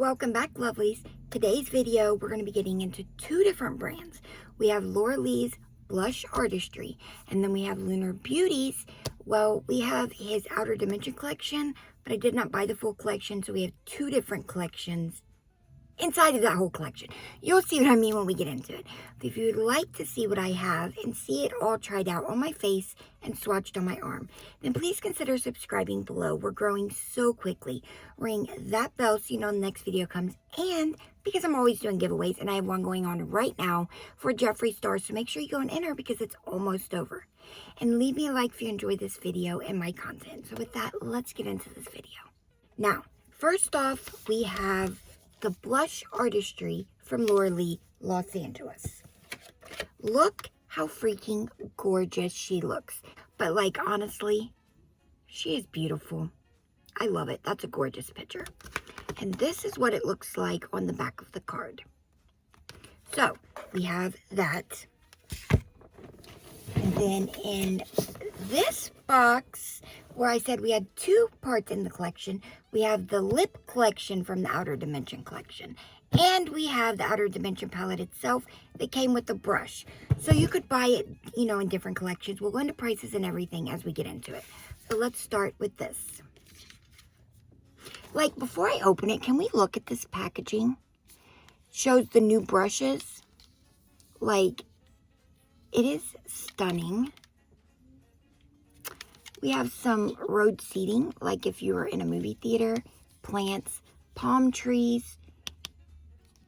Welcome back, lovelies. Today's video, we're going to be getting into two different brands. We have Laura Lee's Blush Artistry, and then we have Lunar Beauty's. Well, we have his Outer Dimension collection, but I did not buy the full collection, so we have two different collections inside of that whole collection. You'll see what I mean when we get into it. But if you'd like to see what I have and see it all tried out on my face and swatched on my arm, then please consider subscribing below. We're growing so quickly. Ring that bell so you know the next video comes. And because I'm always doing giveaways, and I have one going on right now for Jeffree Star, so make sure you go and enter because it's almost over. And leave me a like if you enjoyed this video and my content. So with that, let's get into this video. Now, first off, we have the Blush Artistry from Laura Lee, Los Angeles. Look how freaking gorgeous she looks. But like, honestly, she is beautiful. I love it. That's a gorgeous picture. And this is what it looks like on the back of the card. So, we have that. And then in this box, where I said we had two parts in the collection, we have the lip collection from the Outer Dimension collection. And we have the Outer Dimension palette itself that came with the brush. So you could buy it, you know, in different collections. We'll go into prices and everything as we get into it. So let's start with this. Like, before I open it, can we look at this packaging? Shows the new brushes. Like, it is stunning. We have some road seating, like if you were in a movie theater, plants, palm trees.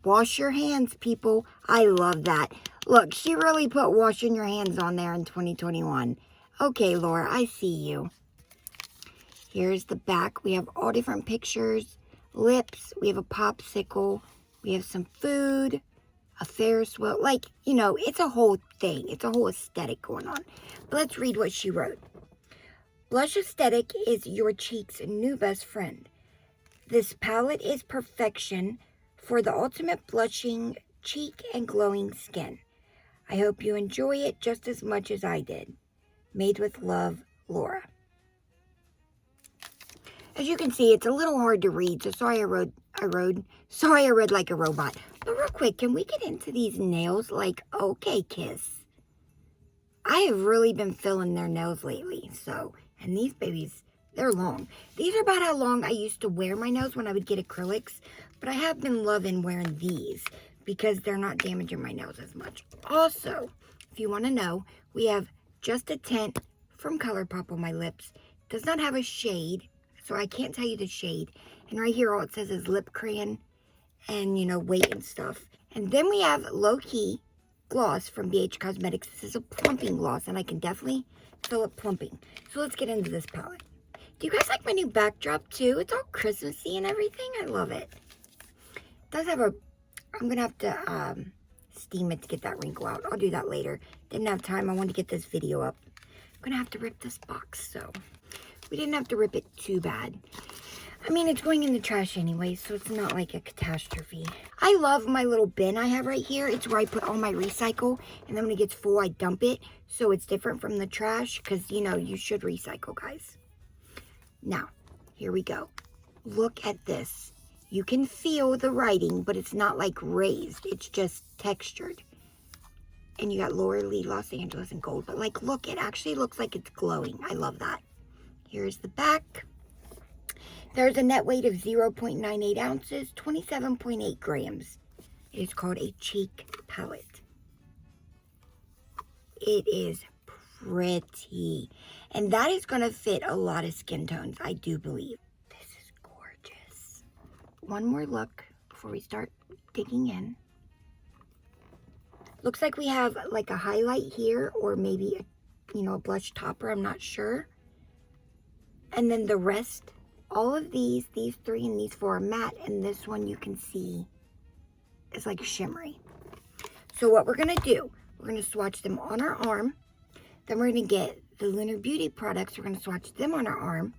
Wash your hands, people. I love that. Look, she really put washing your hands on there in 2021. Okay, Laura, I see you. Here's the back. We have all different pictures, lips. We have a popsicle. We have some food, a Ferris wheel. Like, you know, it's a whole thing. It's a whole aesthetic going on. But let's read what she wrote. Blush aesthetic is your cheek's new best friend. This palette is perfection for the ultimate blushing cheek and glowing skin. I hope you enjoy it just as much as I did. Made with love, Laura. As you can see, it's a little hard to read, so sorry I read like a robot. But real quick, can we get into these nails? Like, okay, kiss. I have really been feeling their nails lately, so... And these babies, they're long. These are about how long I used to wear my nails when I would get acrylics. But I have been loving wearing these because they're not damaging my nails as much. Also, if you want to know, we have just a tint from ColourPop on my lips. Does not have a shade, so I can't tell you the shade. And right here, all it says is lip crayon and, you know, weight and stuff. And then we have Low Key gloss from BH Cosmetics. This is a plumping gloss, and I can definitely feel it plumping. So let's get into this palette. Do you guys like my new backdrop too? It's all Christmassy and everything. I love it. It does have a... I'm going to have to steam it to get that wrinkle out. I'll do that later. Didn't have time. I wanted to get this video up. I'm going to have to rip this box, so... We didn't have to rip it too bad. I mean, it's going in the trash anyway, so it's not like a catastrophe. I love my little bin I have right here. It's where I put all my recycle, and then when it gets full, I dump it. So it's different from the trash, because, you know, you should recycle, guys. Now, here we go. Look at this. You can feel the writing, but it's not, like, raised. It's just textured. And you got Laura Lee, Los Angeles in gold. But, like, look, it actually looks like it's glowing. I love that. Here's the back. There's a net weight of 0.98 ounces, 27.8 grams. It is called a cheek palette. It is pretty. And that is going to fit a lot of skin tones, I do believe. This is gorgeous. One more look before we start digging in. Looks like we have like a highlight here, or maybe a, you know, a blush topper. I'm not sure. And then the rest... All of these three and these four are matte, and this one you can see is like shimmery. So what we're going to do, we're going to swatch them on our arm. Then we're going to get the Lunar Beauty products. We're going to swatch them on our arm.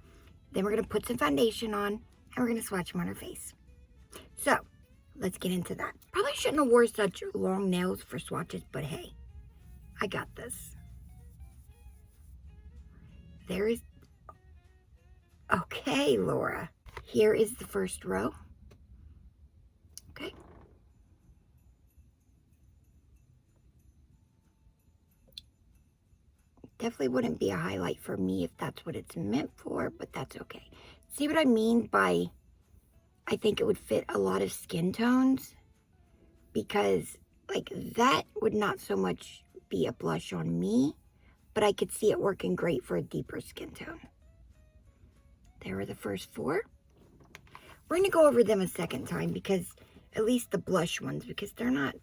Then we're going to put some foundation on, and we're going to swatch them on our face. So let's get into that. Probably shouldn't have wore such long nails for swatches, but hey, I got this. There is... Okay, Laura. Here is the first row. Definitely wouldn't be a highlight for me if that's what it's meant for, but that's okay. See what I mean by I think it would fit a lot of skin tones? Because, like, that would not so much be a blush on me, but I could see it working great for a deeper skin tone. There are the first 4. We're going to go over them a second time because, at least the blush ones, because they're not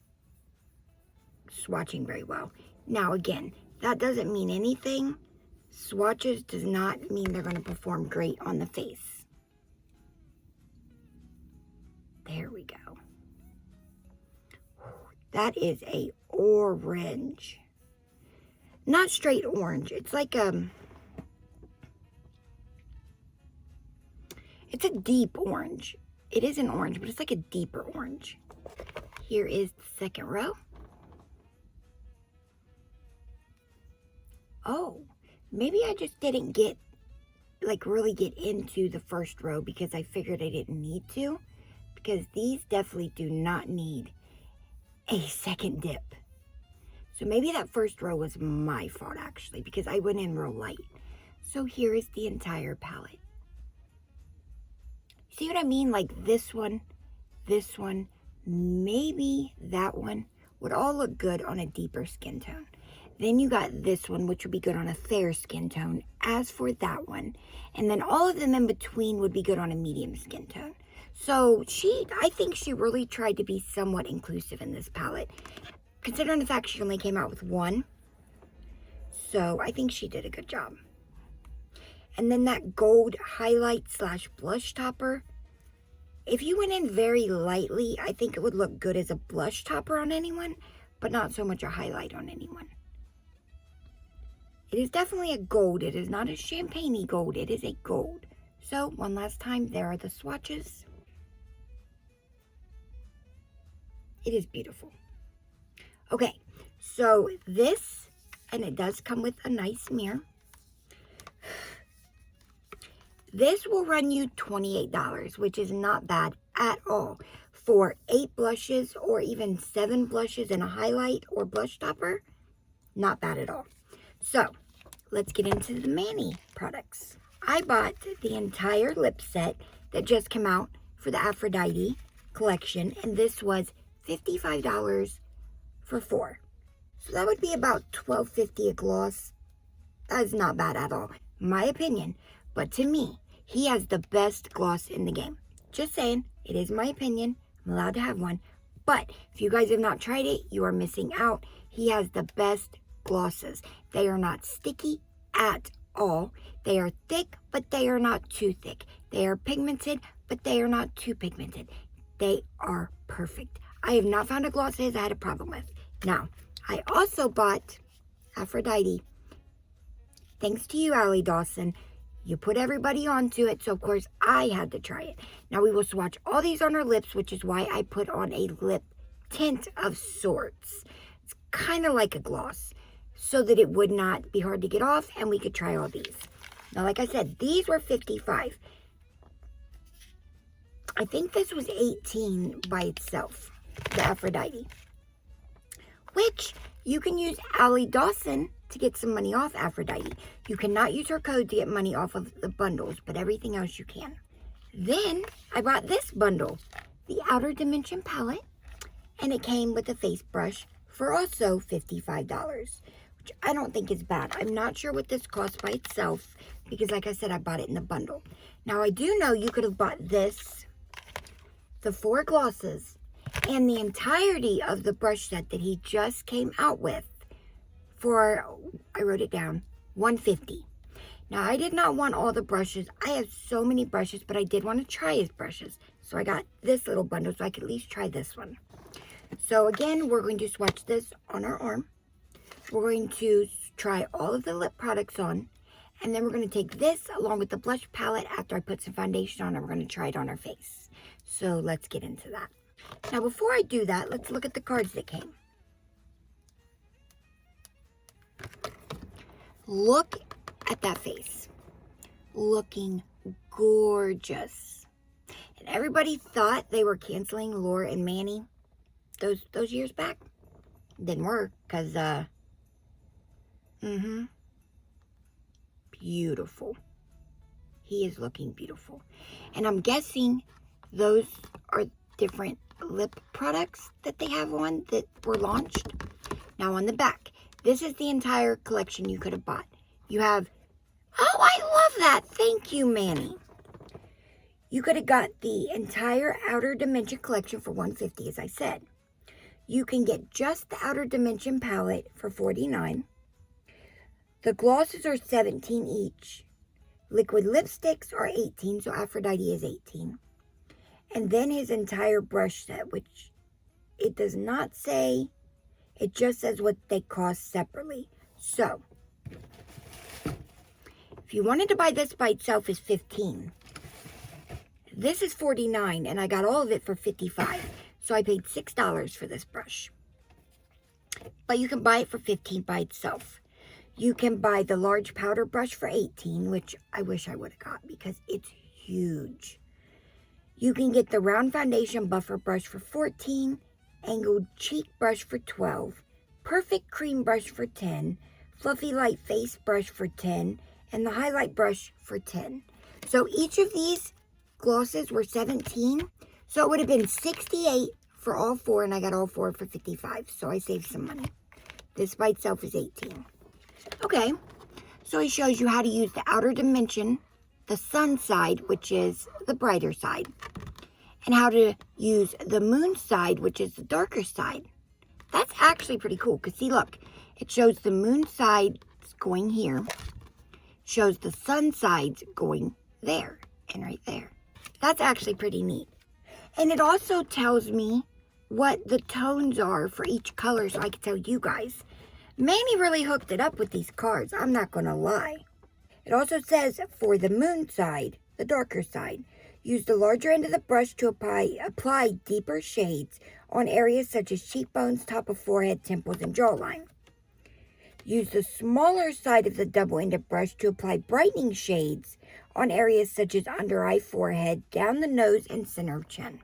swatching very well. Now, again, that doesn't mean anything. Swatches does not mean they're going to perform great on the face. There we go. That is a orange. Not straight orange. It's like it's a deep orange. It is an orange, but it's like a deeper orange. Here is the second row. Oh, maybe I just didn't really get into the first row because I figured I didn't need to. Because these definitely do not need a second dip. So maybe that first row was my fault actually because I went in real light. So here is the entire palette. See what I mean? Like this one, maybe that one would all look good on a deeper skin tone. Then you got this one, which would be good on a fair skin tone, as for that one. And then all of them in between would be good on a medium skin tone. So I think she really tried to be somewhat inclusive in this palette, considering the fact she only came out with one. So I think she did a good job. And then that gold highlight / blush topper. If you went in very lightly, I think it would look good as a blush topper on anyone, but not so much a highlight on anyone. It is definitely a gold. It is not a champagne-y gold. It is a gold. So, one last time, there are the swatches. It is beautiful. Okay, so this, and it does come with a nice mirror. This will run you $28, which is not bad at all. For 8 blushes or even 7 blushes and a highlight or blush topper, not bad at all. So, let's get into the Manny products. I bought the entire lip set that just came out for the Aphrodite collection, and this was $55 for 4. So that would be about $12.50 a gloss. That is not bad at all, my opinion. But to me, he has the best gloss in the game. Just saying, it is my opinion. I'm allowed to have one. But if you guys have not tried it, you are missing out. He has the best glosses. They are not sticky at all. They are thick, but they are not too thick. They are pigmented, but they are not too pigmented. They are perfect. I have not found a gloss that I had a problem with. Now, I also bought Aphrodite. Thanks to you, Allie Dawson. You put everybody onto it, so of course I had to try it. Now we will swatch all these on our lips, which is why I put on a lip tint of sorts. It's kind of like a gloss, so that it would not be hard to get off, and we could try all these. Now, like I said, these were $55. I think this was $18 by itself, the Aphrodite. Which, you can use Allie Dawson to get some money off Aphrodite. You cannot use her code to get money off of the bundles, but everything else you can. Then, I bought this bundle, the Outer Dimension palette, and it came with a face brush for also $55, which I don't think is bad. I'm not sure what this costs by itself, because like I said, I bought it in the bundle. Now, I do know you could have bought this, the 4 glosses, and the entirety of the brush set that he just came out with for, I wrote it down, $150. Now, I did not want all the brushes. I have so many brushes, but I did want to try his brushes. So I got this little bundle so I could at least try this one. So again, we're going to swatch this on our arm. We're going to try all of the lip products on. And then we're going to take this along with the blush palette after I put some foundation on, and we're going to try it on our face. So let's get into that. Now, before I do that, let's look at the cards that came. Look at that face. Looking gorgeous. And everybody thought they were canceling Laura and Manny those years back. Didn't work, because, beautiful. He is looking beautiful. And I'm guessing those are different lip products that they have on that were launched. Now on the back, this is the entire collection you could have bought. You have, oh, I love that. Thank you, Manny. You could have got the entire Outer Dimension collection for $150, as I said. You can get just the Outer Dimension palette for $49. The glosses are $17 each. Liquid lipsticks are $18, so Aphrodite is $18. And then his entire brush set, which it does not say, it just says what they cost separately. So, if you wanted to buy this by itself, is $15. This is $49, and I got all of it for $55. So I paid $6 for this brush. But you can buy it for $15 by itself. You can buy the large powder brush for $18, which I wish I would have got because it's huge. You can get the round foundation buffer brush for $14, angled cheek brush for $12, perfect cream brush for $10, fluffy light face brush for $10, and the highlight brush for $10. So each of these glosses were $17, so it would have been $68 for all four, and I got all four for $55, so I saved some money. This by itself is $18. Okay, so he shows you how to use the Outer Dimension, the sun side, which is the brighter side, and how to use the moon side, which is the darker side. That's actually pretty cool, because see, look, it shows the moon side going here, shows the sun sides going there, and right there. That's actually pretty neat. And it also tells me what the tones are for each color, so I can tell you guys. Manny really hooked it up with these cards, I'm not going to lie. It also says for the moon side, the darker side, use the larger end of the brush to apply deeper shades on areas such as cheekbones, top of forehead, temples, and jawline. Use the smaller side of the double-ended brush to apply brightening shades on areas such as under eye, forehead, down the nose, and center of chin.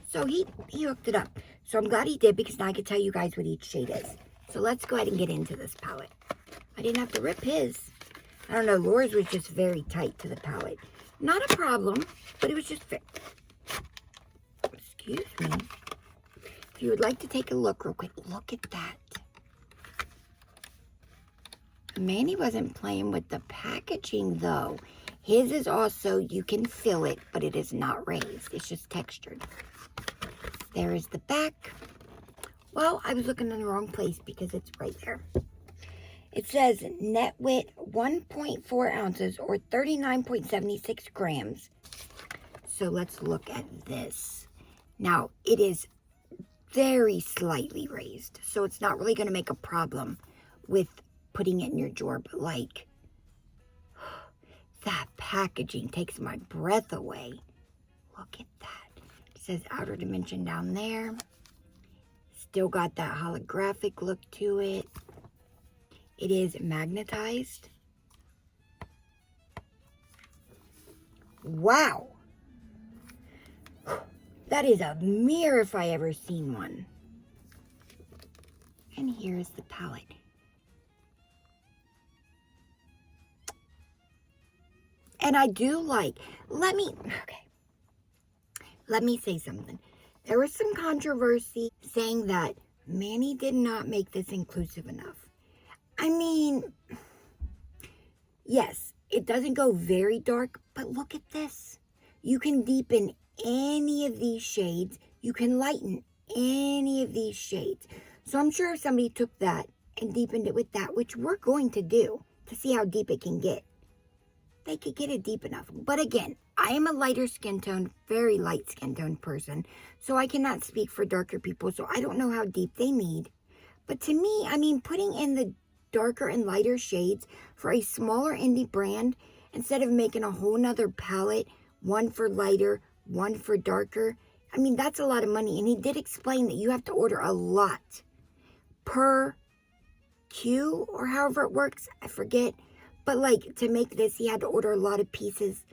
So he hooked it up. So I'm glad he did, because now I can tell you guys what each shade is. So let's go ahead and get into this palette. I didn't have to rip his. I don't know, Laura's was just very tight to the palette. Not a problem, but it was just fit. Excuse me. If you would like to take a look real quick, look at that. Manny wasn't playing with the packaging though. His is also, you can feel it, but it is not raised. It's just textured. There is the back. Well, I was looking in the wrong place because it's right there. It says net width 1.4 ounces or 39.76 grams. So let's look at this. Now, it is very slightly raised, so it's not really going to make a problem with putting it in your drawer, but like, that packaging takes my breath away. Look at that. It says Outer Dimension down there. Still got that holographic look to it. It is magnetized. Wow. That is a mirror if I ever seen one. And here's the palette. And I do like, let me say something. There was some controversy saying that Manny did not make this inclusive enough. I mean, yes, it doesn't go very dark, but look at this. You can deepen any of these shades. You can lighten any of these shades. So I'm sure if somebody took that and deepened it with that, which we're going to do to see how deep it can get, they could get it deep enough. But again, I am a lighter skin tone, very light skin tone person, so I cannot speak for darker people, so I don't know how deep they need. But to me, I mean, putting in the darker and lighter shades for a smaller indie brand, instead of making a whole nother palette, one for lighter, one for darker, I mean, that's a lot of money. And he did explain that you have to order a lot per queue, or however it works, I forget. But like, to make this, he had to order a lot of pieces.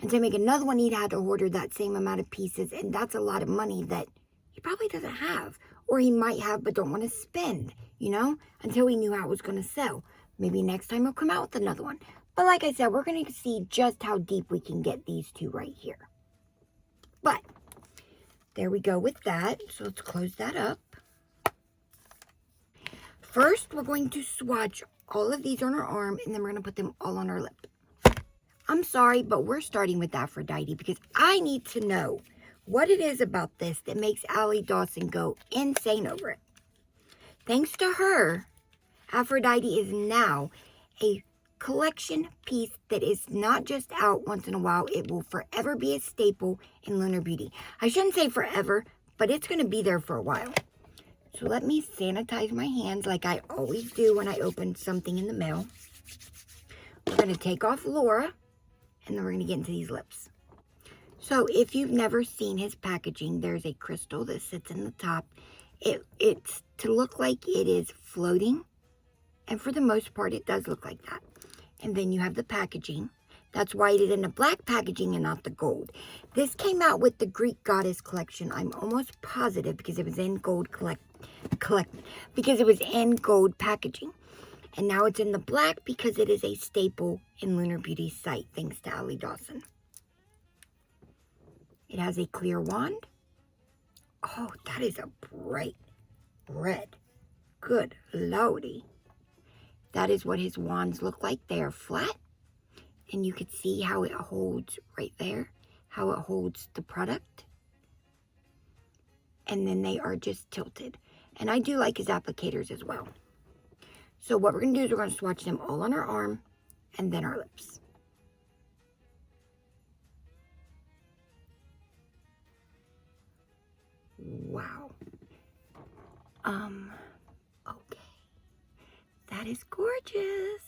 And to make another one, he'd had to order that same amount of pieces. And that's a lot of money that he probably doesn't have. Or he might have, but don't want to spend, you know, until he knew how it was going to sell. Maybe next time he'll come out with another one. But like I said, we're going to see just how deep we can get these two right here. But there we go with that. So let's close that up. First, we're going to swatch all of these on our arm, and then we're going to put them all on our lip. I'm sorry, but we're starting with Aphrodite because I need to know what it is about this that makes Allie Dawson go insane over it. Thanks to her, Aphrodite is now a collection piece that is not just out once in a while. It will forever be a staple in Lunar Beauty. I shouldn't say forever, but it's going to be there for a while. So let me sanitize my hands like I always do when I open something in the mail. We're going to take off Laura, and then we're going to get into these lips. So if you've never seen his packaging, there's a crystal that sits in the top. It's to look like it is floating, and for the most part, it does look like that. And then you have the packaging. That's why it is in the black packaging and not the gold. This came out with the Greek Goddess collection. I'm almost positive because it was in gold because it was in gold packaging. And now it's in the black because it is a staple in Lunar Beauty's site, thanks to Allie Dawson. It has a clear wand. Oh, that is a bright red. Good lordy. That is what his wands look like. They are flat. And you can see how it holds right there. How it holds the product. And then they are just tilted. And I do like his applicators as well. So what we're going to do is we're going to swatch them all on our arm and then our lips. Wow. Okay. That is gorgeous.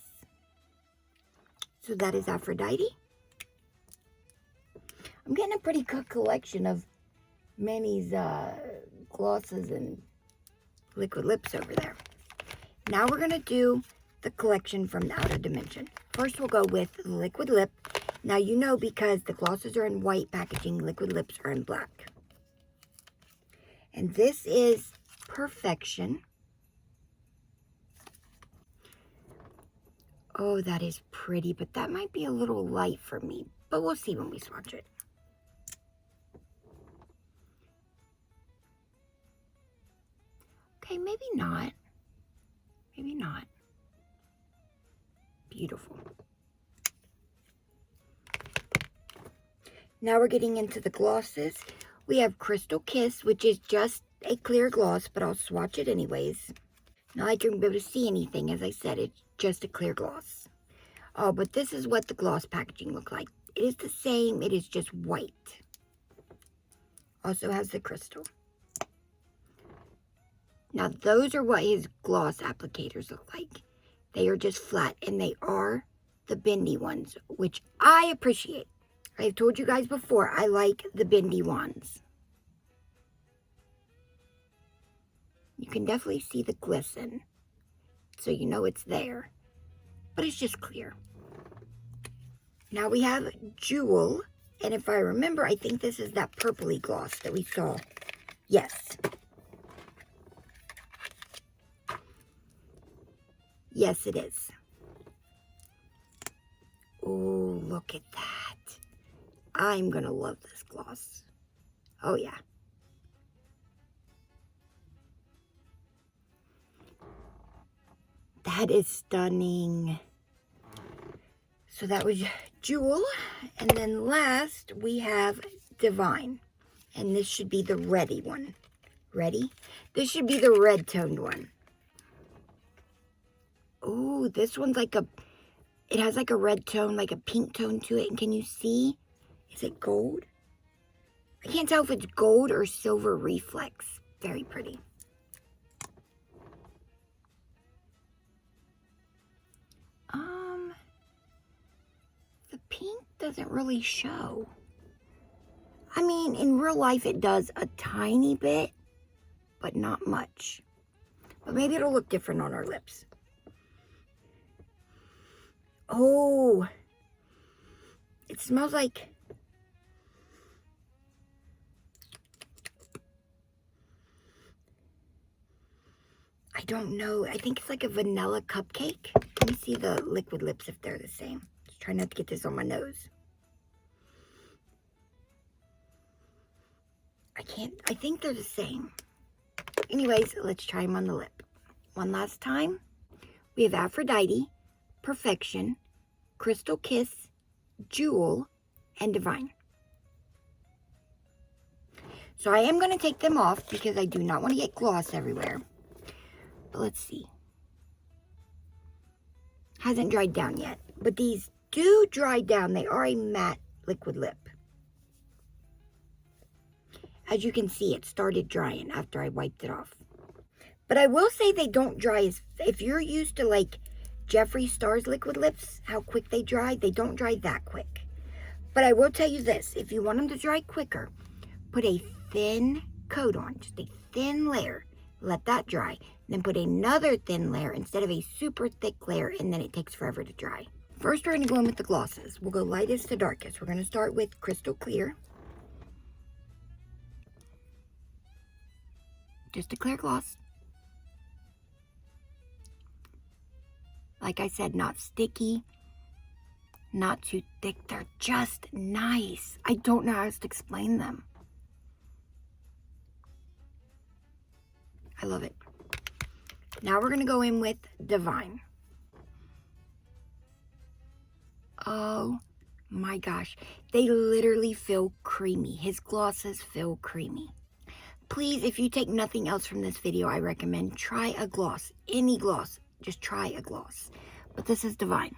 So that is Aphrodite. I'm getting a pretty good collection of Manny's glosses and liquid lips over there. Now we're going to do the collection from the Outer Dimension. First we'll go with liquid lip. Now you know because the glosses are in white packaging, liquid lips are in black. And this is Perfection. Oh, that is pretty, but that might be a little light for me. But we'll see when we swatch it. Okay, maybe not. Maybe not. Beautiful. Now we're getting into the glosses. We have Crystal Kiss, which is just a clear gloss, but I'll swatch it anyways. Not like you're going to be able to see anything. As I said, it's just a clear gloss. Oh, but this is what the gloss packaging looks like. It is the same. It is just white. Also has the crystal. Now, those are what his gloss applicators look like. They are just flat, and they are the bendy ones, which I appreciate. I've told you guys before, I like the bendy ones. You can definitely see the glisten, so you know it's there, but it's just clear. Now we have Jewel, and if I remember, I think this is that purpley gloss that we saw. Yes. Yes, it is. Oh, look at that. I'm going to love this gloss. Oh, yeah. That is stunning. So that was Jewel. And then last, we have Divine. And this should be the reddy one. Ready? This should be the red toned one. Oh, this one's like it has like a red tone, like a pink tone to it. And can you see? Is it gold? I can't tell if it's gold or silver reflex. Very pretty. The pink doesn't really show. I mean, in real life it does a tiny bit, but not much. But maybe it'll look different on our lips. Oh, it smells like, I don't know. I think it's like a vanilla cupcake. Let me see the liquid lips if they're the same. Just try not to get this on my nose. I think they're the same. Anyways, let's try them on the lip. One last time. We have Aphrodite, Perfection, Crystal Kiss, Jewel, and Divine. So I am going to take them off because I do not want to get gloss everywhere. But let's see. Hasn't dried down yet. But these do dry down. They are a matte liquid lip. As you can see, it started drying after I wiped it off. But I will say they don't dry as... If you're used to like Jeffree Star's liquid lips, how quick they don't dry that quick. But I will tell you this. If you want them to dry quicker, put a thin coat on. Just a thin layer. Let that dry. Then put another thin layer instead of a super thick layer, and then it takes forever to dry. First, we're going to go in with the glosses. We'll go lightest to darkest. We're going to start with Crystal Clear. Just a clear gloss. Like I said, not sticky, not too thick. They're just nice. I don't know how else to explain them. I love it. Now we're going to go in with Divine. Oh my gosh. They literally feel creamy. His glosses feel creamy. Please, if you take nothing else from this video, I recommend try a gloss. Any gloss. Just try a gloss. But this is Divine.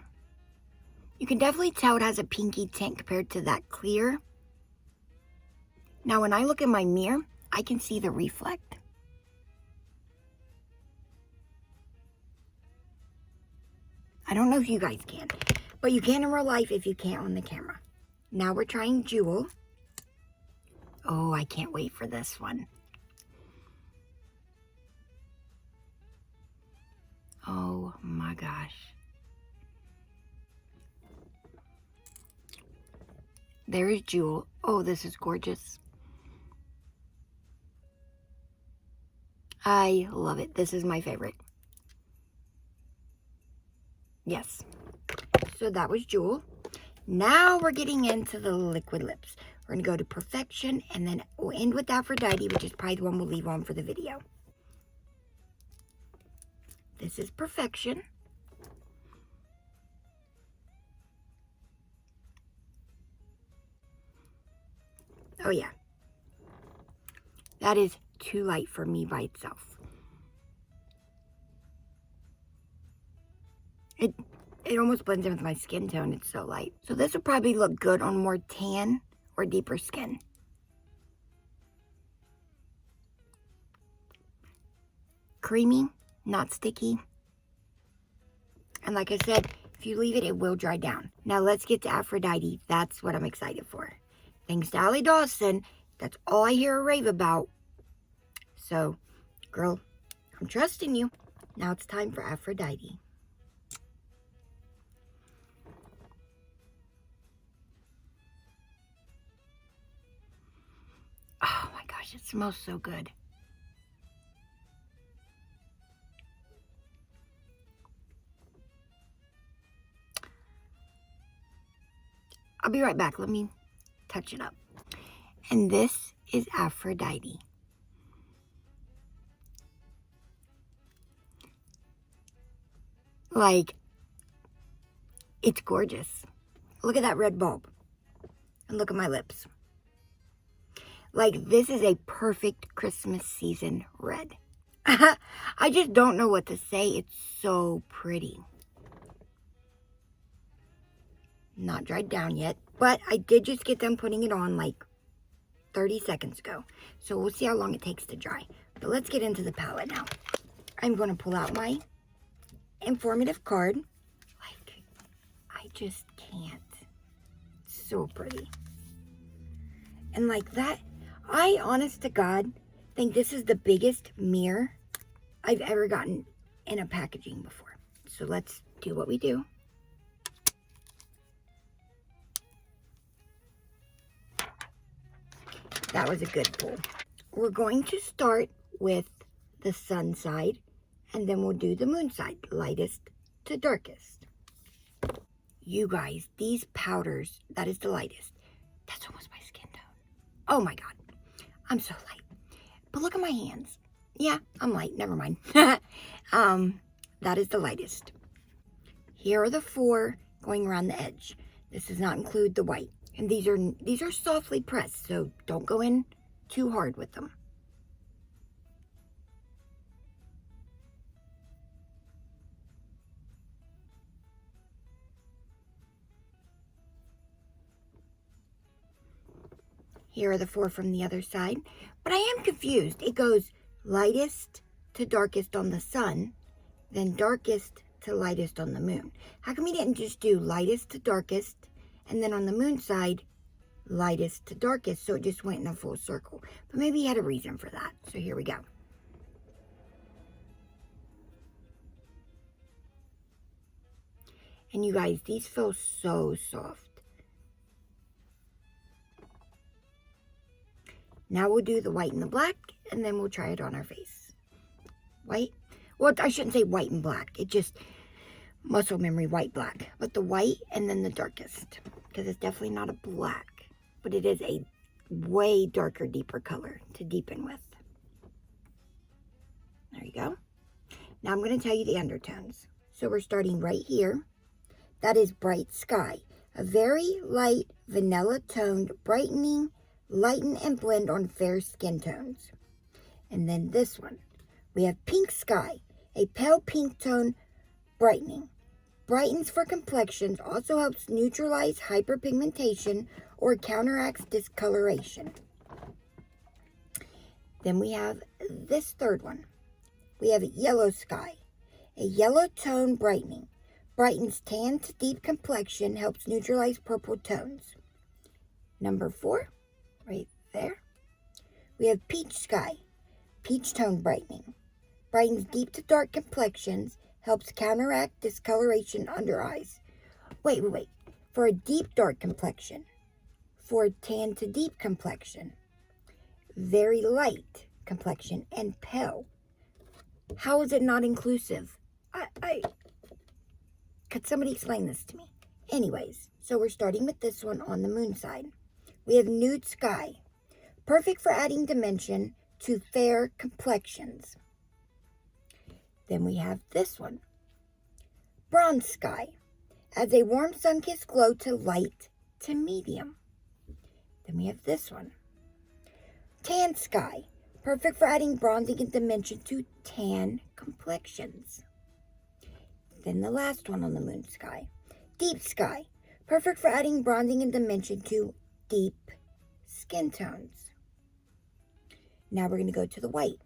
You can definitely tell it has a pinky tint compared to that clear. Now, when I look in my mirror, I can see the reflect. I don't know if you guys can, but you can in real life if you can't on the camera. Now we're trying Jewel. Oh, I can't wait for this one. Oh my gosh. There is Jewel. Oh, this is gorgeous. I love it. This is my favorite. Yes. So that was Jewel. Now we're getting into the liquid lips. We're going to go to Perfection, and then we'll end with Aphrodite, which is probably the one we'll leave on for the video. This is Perfection. Oh yeah. That is too light for me by itself. It almost blends in with my skin tone. It's so light. So this would probably look good on more tan or deeper skin. Creamy, not sticky. And like I said, if you leave it, it will dry down. Now let's get to Aphrodite. That's what I'm excited for. Thanks to Allie Dawson, that's all I hear her rave about. So, girl, I'm trusting you. Now it's time for Aphrodite. Oh my gosh, it smells so good. I'll be right back. Let me touch it up. And this is Aphrodite. Like, it's gorgeous. Look at that red bulb. And look at my lips. Like, this is a perfect Christmas season red. I just don't know what to say. It's so pretty. Not dried down yet, but I did just get done putting it on like 30 seconds ago. So we'll see how long it takes to dry. But let's get into the palette now. I'm going to pull out my informative card. Like, I just can't. It's so pretty. And like that, I, honest to God, think this is the biggest mirror I've ever gotten in a packaging before. So let's do what we do. That was a good pull. We're going to start with the sun side And then we'll do the moon side, lightest to darkest. You guys, these powders, that is the lightest. That's almost my skin tone. Oh my God, I'm so light. But look at my hands. Yeah, I'm light, never mind. That is the lightest. Here are the 4 going around the edge. This does not include the white. And these are softly pressed, so don't go in too hard with them. Here are the 4 from the other side. But I am confused. It goes lightest to darkest on the sun, then darkest to lightest on the moon. How come we didn't just do lightest to darkest, and then on the moon side, lightest to darkest, so it just went in a full circle? But maybe he had a reason for that. So here we go. And you guys, these feel so soft. Now we'll do the white and the black, and then we'll try it on our face. White. Well, I shouldn't say white and black. It just, muscle memory, white, black. But the white and then the darkest. Because it's definitely not a black. But it is a way darker, deeper color to deepen with. There you go. Now I'm going to tell you the undertones. So we're starting right here. That is Bright Sky. A very light, vanilla-toned, brightening, lighten and blend on fair skin tones. And then this one, we have Pink Sky, a pale pink tone, brightening. Brightens for complexions, also helps neutralize hyperpigmentation or counteracts discoloration. Then we have this third one. We have Yellow Sky, a yellow tone brightening. Brightens tan to deep complexion, helps neutralize purple tones. Number 4. Right there. We have Peach Sky, peach tone brightening. Brightens deep to dark complexions, helps counteract discoloration under eyes. Wait. For a deep dark complexion. For a tan to deep complexion. Very light complexion and pale. How is it not inclusive? Could somebody explain this to me? Anyways, so we're starting with this one on the moon side. We have Nude Sky, perfect for adding dimension to fair complexions. Then we have this one, Bronze Sky, adds a warm sun-kissed glow to light to medium. Then we have this one, Tan Sky, perfect for adding bronzing and dimension to tan complexions. Then the last one on the moon sky, Deep Sky, perfect for adding bronzing and dimension to deep skin tones. Now we're going to go to the white.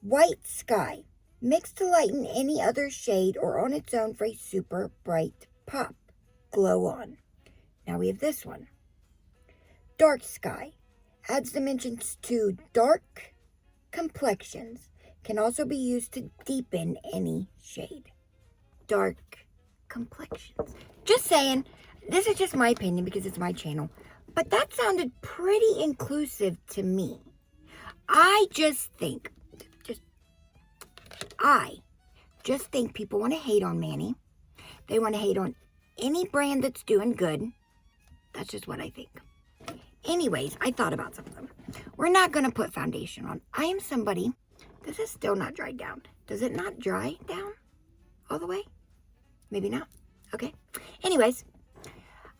White Sky, mixed to lighten any other shade or on its own for a super bright pop. Glow on. Now we have this one. Dark Sky, adds dimensions to dark complexions. Can also be used to deepen any shade. Dark complexions. Just saying, this is just my opinion because it's my channel. But that sounded pretty inclusive to me. I just think people want to hate on Manny. They want to hate on any brand that's doing good. That's just what I think. Anyways, I thought about something. We're not going to put foundation on. I am somebody. This is still not dried down. Does it not dry down all the way? Maybe not. Okay. Anyways,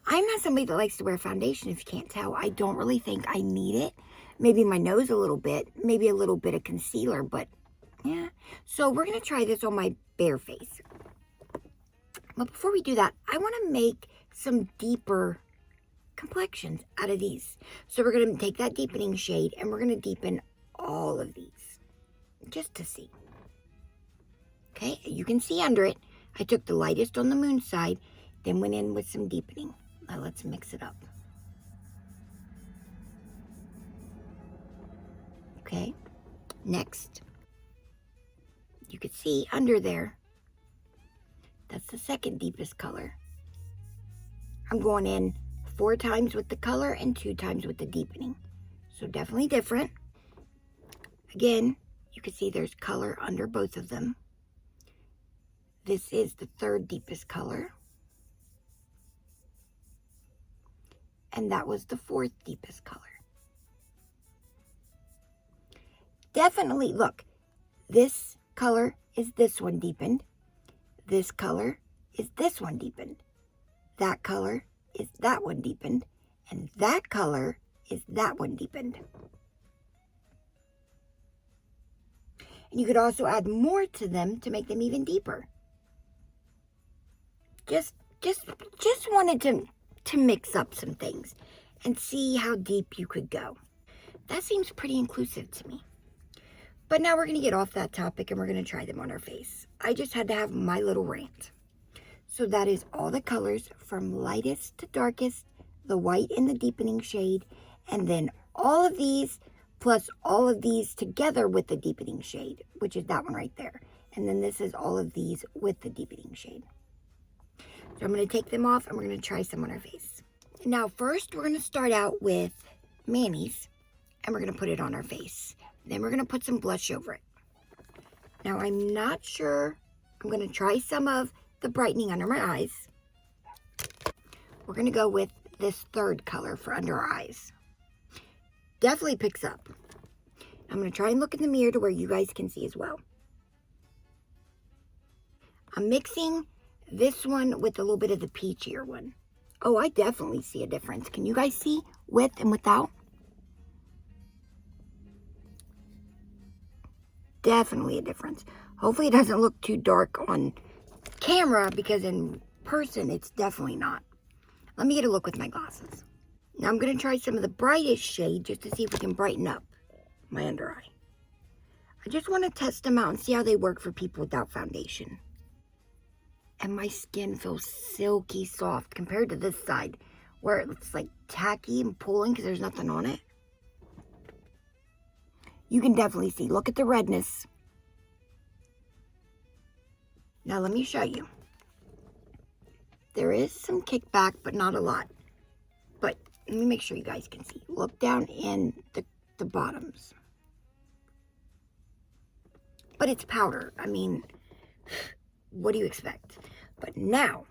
I'm not somebody that likes to wear foundation, if you can't tell. I don't really think I need it. Maybe my nose a little bit. Maybe a little bit of concealer, but yeah. So we're going to try this on my bare face. But before we do that, I want to make some deeper complexions out of these. So we're going to take that deepening shade and we're going to deepen all of these just to see. Okay, you can see under it. I took the lightest on the moon side, then went in with some deepening. Now let's mix it up. Okay, next, you can see under there, that's the second deepest color. I'm going in 4 times with the color and 2 times with the deepening. So definitely different. Again, You can see there's color under both of them. This is the third deepest color. And that was the fourth deepest color. Definitely, look, this color is this one deepened. This color is this one deepened. That color is that one deepened. And that color is that one deepened. And you could also add more to them to make them even deeper. Just wanted to mix up some things and see how deep you could go. That seems pretty inclusive to me. But now we're going to get off that topic and we're going to try them on our face. I just had to have my little rant. So that is all the colors from lightest to darkest, the white in the deepening shade, and then all of these plus all of these together with the deepening shade, which is that one right there. And then this is all of these with the deepening shade. So I'm going to take them off and we're going to try some on our face. Now first we're going to start out with Manny's and we're going to put it on our face. Then we're going to put some blush over it. Now I'm not sure. I'm going to try some of the brightening under my eyes. We're going to go with this third color for under our eyes. Definitely picks up. I'm going to try and look in the mirror to where you guys can see as well. I'm mixing this one with a little bit of the peachier one. Oh, I definitely see a difference. Can you guys see with and without? Definitely a difference. Hopefully it doesn't look too dark on camera because in person it's definitely not. Let me get a look with my glasses. Now I'm going to try some of the brightest shade just to see if we can brighten up my under eye. I just want to test them out and see how they work for people without foundation. And my skin feels silky soft compared to this side where it looks like tacky and pulling because there's nothing on it. You can definitely see. Look at the redness. Now let me show you. There is some kickback, but not a lot. But let me make sure you guys can see. Look down in the bottoms. But it's powder. I mean, what do you expect? But now,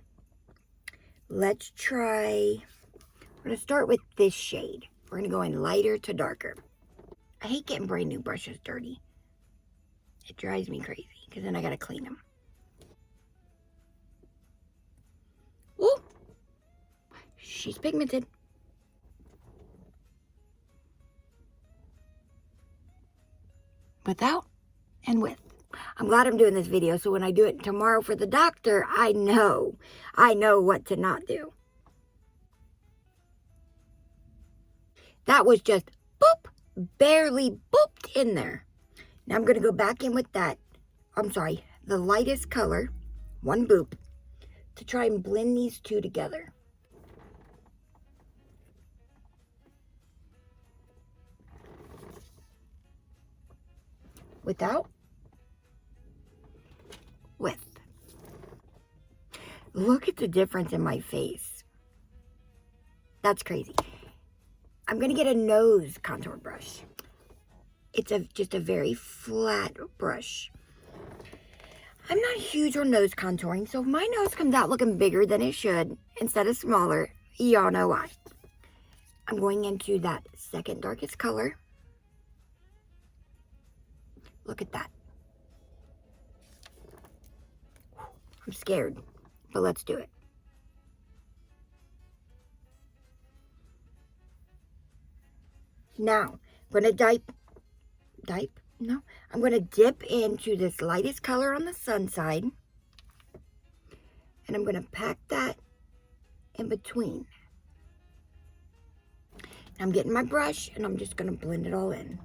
let's try. We're going to start with this shade. We're going to go in lighter to darker. I hate getting brand new brushes dirty. It drives me crazy because then I got to clean them. Ooh, she's pigmented. Without and with. I'm glad I'm doing this video so when I do it tomorrow for the doctor, I know what to not do. That was just boop, barely booped in there. Now I'm going to go back in with that, the lightest color, one boop, to try and blend these two together. Without, with. Look at the difference in my face. That's crazy. I'm going to get a nose contour brush. It's just a very flat brush. I'm not huge on nose contouring, so if my nose comes out looking bigger than it should instead of smaller, y'all know why. I'm going into that second darkest color. Look at that. I'm scared, but let's do it. Now, I'm going to I'm going to dip into this lightest color on the sun side. And I'm going to pack that in between. I'm getting my brush and I'm just going to blend it all in.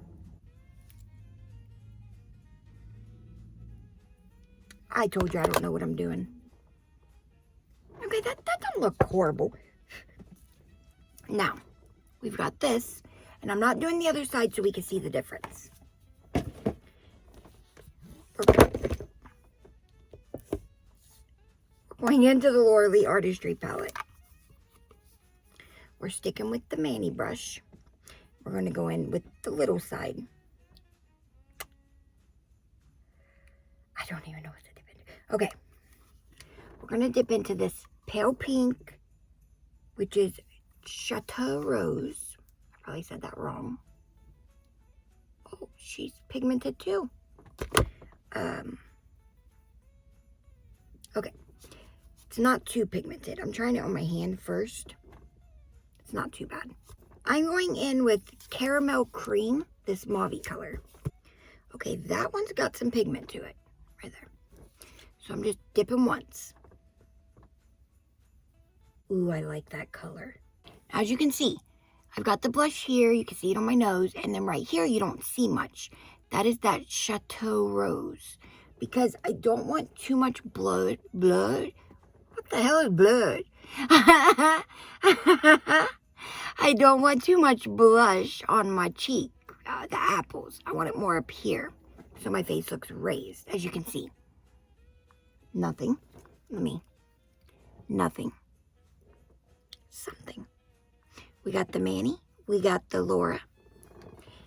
I told you I don't know what I'm doing. Okay, that doesn't look horrible. Now, we've got this. And I'm not doing the other side so we can see the difference. We're going into the Laura Artistry palette. We're sticking with the Mani brush. We're going to go in with the little side. don't even know what to dip into. Okay. We're going to dip into this pale pink, which is Chateau Rose. I probably said that wrong. Oh, she's pigmented too. Okay. It's not too pigmented. I'm trying it on my hand first. It's not too bad. I'm going in with Caramel Cream, this mauve color. Okay, that one's got some pigment to it. Right there. So I'm just dipping once. Ooh, I like that color. As you can see, I've got the blush here. You can see it on my nose. And then right here, you don't see much. That is that Chateau Rose. Because I don't want too much blood. Blood? What the hell is blood? I don't want too much blush on my cheek. The apples. I want it more up here. So my face looks raised, as you can see. Nothing. Nothing. Something. We got the Manny. We got the Laura.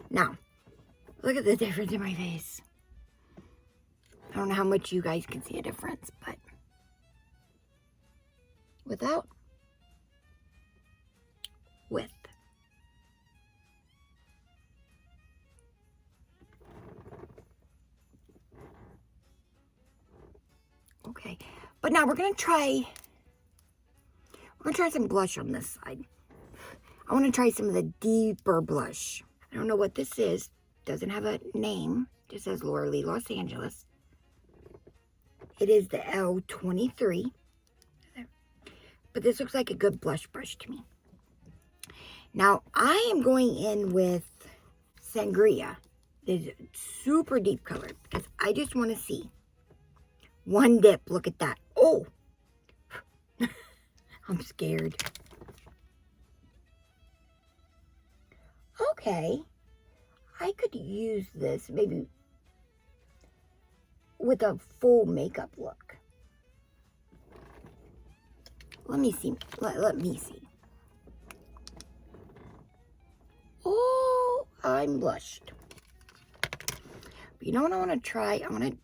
Now, look at the difference in my face. I don't know how much you guys can see a difference, but without, with. Okay, but now we're gonna try some blush on this side. I want to try some of the deeper blush. I don't know what this is. Doesn't have a name. Just says Laura Lee, Los Angeles. It is the L23. But this looks like a good blush brush to me. Now, I am going in with Sangria. This super deep color. Because I just want to see. One dip. Look at that. Oh! I'm scared. Okay. I could use this maybe with a full makeup look. Let me see. Let me see. Oh, I'm blushed. But you know what I want to try? I want to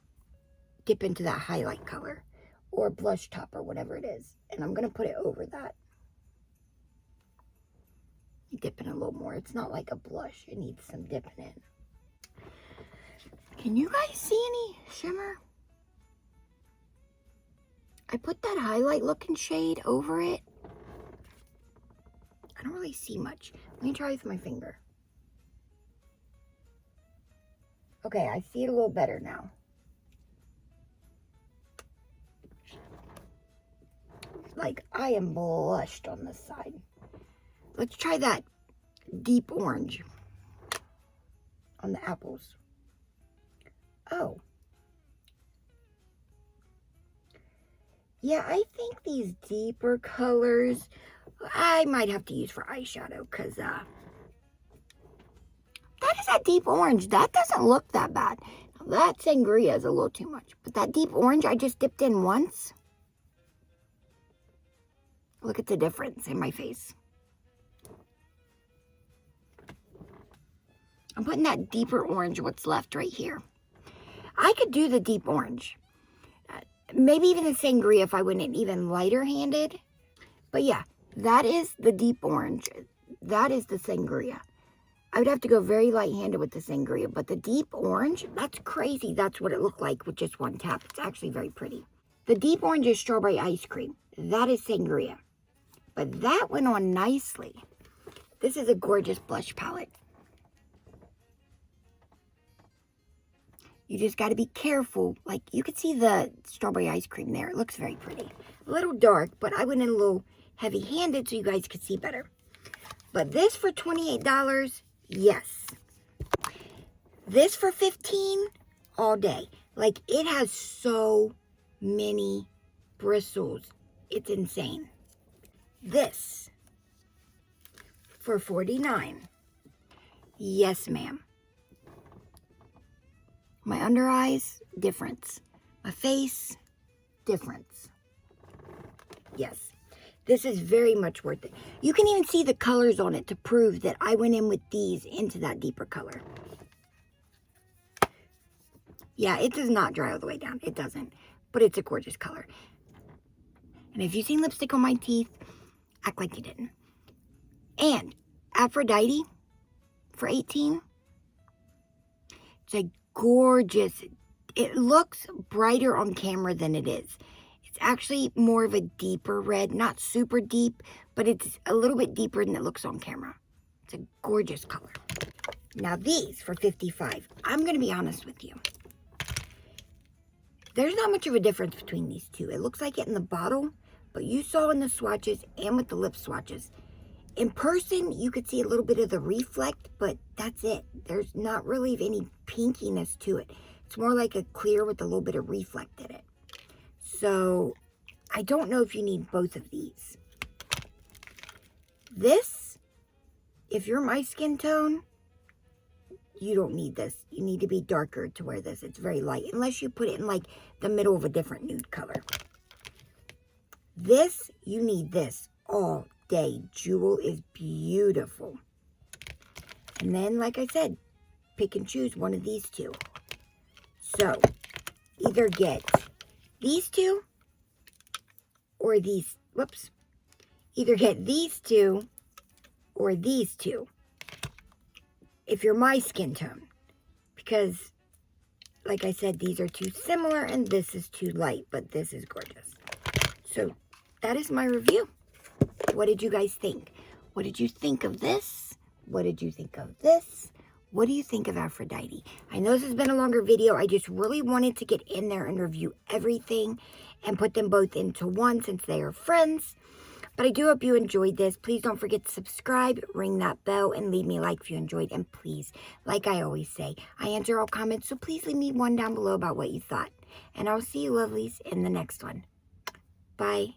dip into that highlight color or blush top or whatever it is. And I'm going to put it over that. Dip in a little more. It's not like a blush. It needs some dipping in. Can you guys see any shimmer? I put that highlight looking shade over it. I don't really see much. Let me try with my finger. Okay, I see it a little better now. Like, I am blushed on this side. Let's try that deep orange on the apples. Oh. Yeah, I think these deeper colors, I might have to use for eyeshadow because that is that deep orange. That doesn't look that bad. That Sangria is a little too much. But that deep orange I just dipped in once. Look at the difference in my face. I'm putting that deeper orange, what's left right here. I could do the deep orange. Maybe even the Sangria if I went in even lighter handed. But yeah, that is the deep orange. That is the Sangria. I would have to go very light handed with the Sangria. But the deep orange, that's crazy. That's what it looked like with just one tap. It's actually very pretty. The deep orange is strawberry ice cream. That is Sangria. But that went on nicely. This is a gorgeous blush palette. You just got to be careful. Like, you can see the strawberry ice cream there. It looks very pretty. A little dark, but I went in a little heavy-handed so you guys could see better. But this for $28, yes. This for $15, all day. Like, it has so many bristles. It's insane. This for $49. Yes, ma'am. My under eyes, difference. My face, difference. Yes, this is very much worth it. You can even see the colors on it to prove that I went in with these into that deeper color. Yeah, it does not dry all the way down. It doesn't. But it's a gorgeous color. And if you've seen lipstick on my teeth, act like you didn't. And Aphrodite for $18. It's a gorgeous, it looks brighter on camera than it is. It's actually more of a deeper red, not super deep, but it's a little bit deeper than it looks on camera. It's a gorgeous color. Now these for $55. I'm going to be honest with you. There's not much of a difference between these two. It looks like it in the bottle, but you saw in the swatches and with the lip swatches. In person, you could see a little bit of the reflect, but that's it. There's not really any pinkiness to it. It's more like a clear with a little bit of reflect in it. So, I don't know if you need both of these. This, if you're my skin tone, you don't need this. You need to be darker to wear this. It's very light, unless you put it in like the middle of a different nude color. This, you need this all day. Jewel is beautiful. And then, like I said, pick and choose one of these two. So, either get these two or these, whoops. Either get these two or these two. If you're my skin tone. Because, like I said, these are too similar and this is too light, but this is gorgeous. So, that is my review. What did you guys think? What did you think of this? What did you think of this? What do you think of Aphrodite? I know this has been a longer video. I just really wanted to get in there and review everything and put them both into one since they are friends. But I do hope you enjoyed this. Please don't forget to subscribe, ring that bell, and leave me a like if you enjoyed. And please, like I always say, I answer all comments, so please leave me one down below about what you thought. And I'll see you lovelies in the next one. Bye.